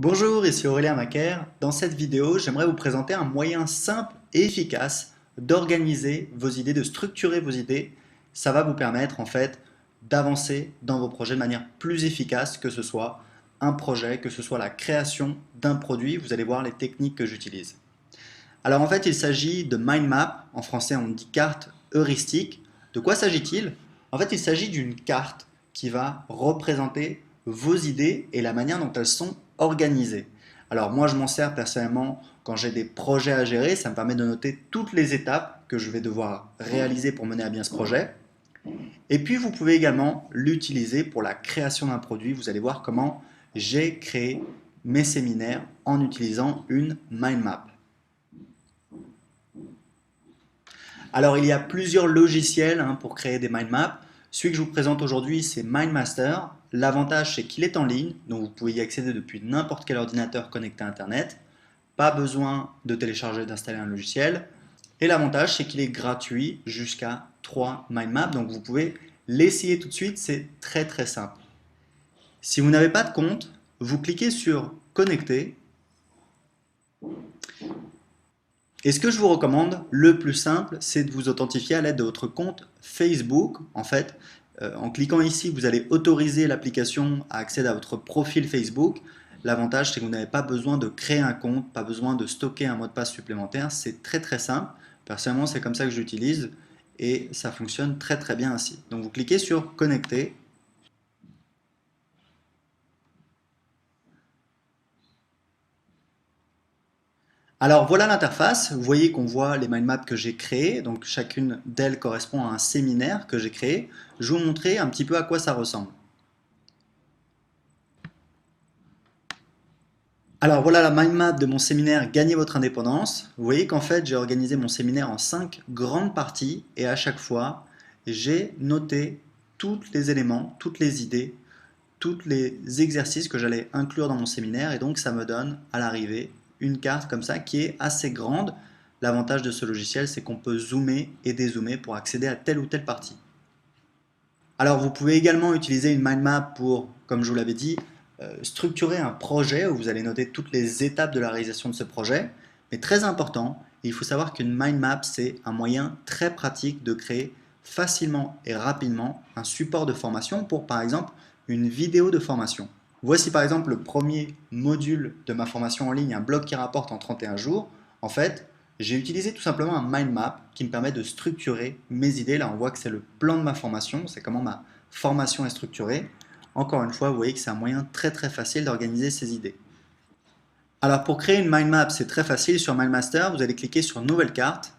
Bonjour, ici Aurélien Macaire. Dans cette vidéo, j'aimerais vous présenter un moyen simple et efficace d'organiser vos idées, de structurer vos idées. Ça va vous permettre en fait d'avancer dans vos projets de manière plus efficace, que ce soit un projet, que ce soit la création d'un produit. Vous allez voir les techniques que j'utilise. Alors en fait, il s'agit de mind map. En français, on dit carte heuristique. De quoi s'agit-il? En fait, il s'agit d'une carte qui va représenter vos idées et la manière dont elles sont organisées. Alors moi, je m'en sers personnellement quand j'ai des projets à gérer. Ça me permet de noter toutes les étapes que je vais devoir réaliser pour mener à bien ce projet. Et puis, vous pouvez également l'utiliser pour la création d'un produit. Vous allez voir comment j'ai créé mes séminaires en utilisant une mind map. Alors, il y a plusieurs logiciels pour créer des mind maps. Celui que je vous présente aujourd'hui, c'est MindMaster. L'avantage, c'est qu'il est en ligne, donc vous pouvez y accéder depuis n'importe quel ordinateur connecté à Internet. Pas besoin de télécharger, d'installer un logiciel. Et l'avantage, c'est qu'il est gratuit jusqu'à 3 mind maps, donc vous pouvez l'essayer tout de suite, c'est très très simple. Si vous n'avez pas de compte, vous cliquez sur Connecter. Et ce que je vous recommande, le plus simple, c'est de vous authentifier à l'aide de votre compte Facebook. En fait, en cliquant ici, vous allez autoriser l'application à accéder à votre profil Facebook. L'avantage, c'est que vous n'avez pas besoin de créer un compte, pas besoin de stocker un mot de passe supplémentaire. C'est très très simple. Personnellement, c'est comme ça que j'utilise et ça fonctionne très très bien ainsi. Donc vous cliquez sur Connecter. Alors voilà l'interface, vous voyez qu'on voit les mind maps que j'ai créées, donc chacune d'elles correspond à un séminaire que j'ai créé. Je vais vous montrer un petit peu à quoi ça ressemble. Alors voilà la mind map de mon séminaire Gagnez votre indépendance. Vous voyez qu'en fait j'ai organisé mon séminaire en 5 grandes parties et à chaque fois j'ai noté tous les éléments, toutes les idées, tous les exercices que j'allais inclure dans mon séminaire et donc ça me donne à l'arrivée une carte comme ça qui est assez grande. L'avantage de ce logiciel, c'est qu'on peut zoomer et dézoomer pour accéder à telle ou telle partie. Alors vous pouvez également utiliser une mind map pour, comme je vous l'avais dit, structurer un projet où vous allez noter toutes les étapes de la réalisation de ce projet. Mais très important, il faut savoir qu'une mind map, c'est un moyen très pratique de créer facilement et rapidement un support de formation pour, par exemple, une vidéo de formation. Voici par exemple le premier module de ma formation en ligne, un blog qui rapporte en 31 jours. En fait, j'ai utilisé tout simplement un mind map qui me permet de structurer mes idées. Là, on voit que c'est le plan de ma formation, c'est comment ma formation est structurée. Encore une fois, vous voyez que c'est un moyen très très facile d'organiser ses idées. Alors pour créer une mind map, c'est très facile. Sur MindMaster, vous allez cliquer sur Nouvelle carte.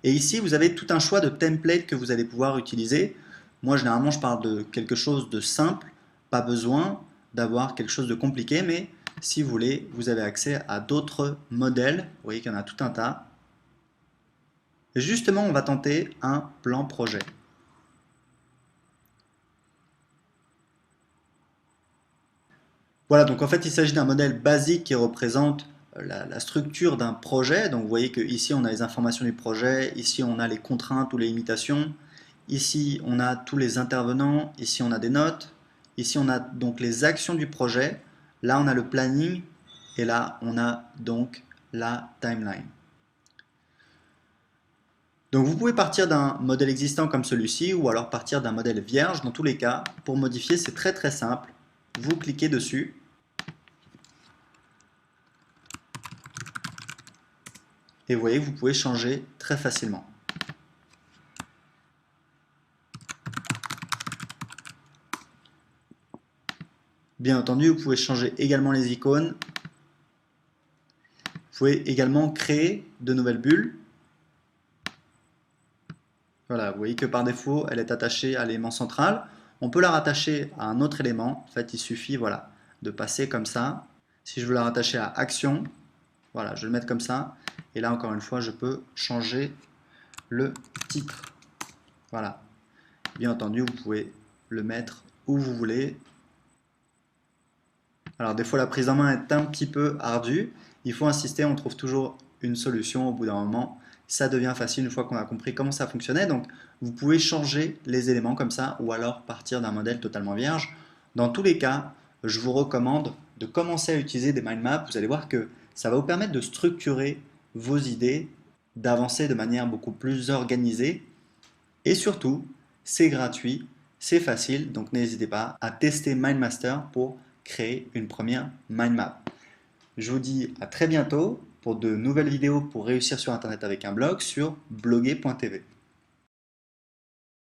Et ici, vous avez tout un choix de templates que vous allez pouvoir utiliser. Moi, généralement, je parle de quelque chose de simple. Pas besoin d'avoir quelque chose de compliqué, mais si vous voulez, vous avez accès à d'autres modèles. Vous voyez qu'il y en a tout un tas. Et justement, on va tenter un plan projet. Voilà, donc en fait, il s'agit d'un modèle basique qui représente la structure d'un projet. Donc vous voyez qu'ici, on a les informations du projet, ici, on a les contraintes ou les limitations, ici, on a tous les intervenants, ici, on a des notes, ici, on a donc les actions du projet, là, on a le planning, et là, on a donc la timeline. Donc vous pouvez partir d'un modèle existant comme celui-ci, ou alors partir d'un modèle vierge. Dans tous les cas, pour modifier, c'est très très simple. Vous cliquez dessus. Et vous voyez que vous pouvez changer très facilement. Bien entendu, vous pouvez changer également les icônes. Vous pouvez également créer de nouvelles bulles. Voilà, vous voyez que par défaut, elle est attachée à l'élément central. On peut la rattacher à un autre élément. En fait, il suffit voilà, de passer comme ça. Si je veux la rattacher à action, voilà, je vais le mettre comme ça. Et là, encore une fois, je peux changer le titre. Voilà. Bien entendu, vous pouvez le mettre où vous voulez. Alors des fois la prise en main est un petit peu ardue, il faut insister, on trouve toujours une solution au bout d'un moment, ça devient facile une fois qu'on a compris comment ça fonctionnait, donc vous pouvez changer les éléments comme ça ou alors partir d'un modèle totalement vierge. Dans tous les cas, je vous recommande de commencer à utiliser des mind maps. Vous allez voir que ça va vous permettre de structurer vos idées, d'avancer de manière beaucoup plus organisée et surtout, c'est gratuit, c'est facile, donc n'hésitez pas à tester MindMaster pour créer une première mind map. Je vous dis à très bientôt pour de nouvelles vidéos pour réussir sur Internet avec un blog sur bloguer.tv.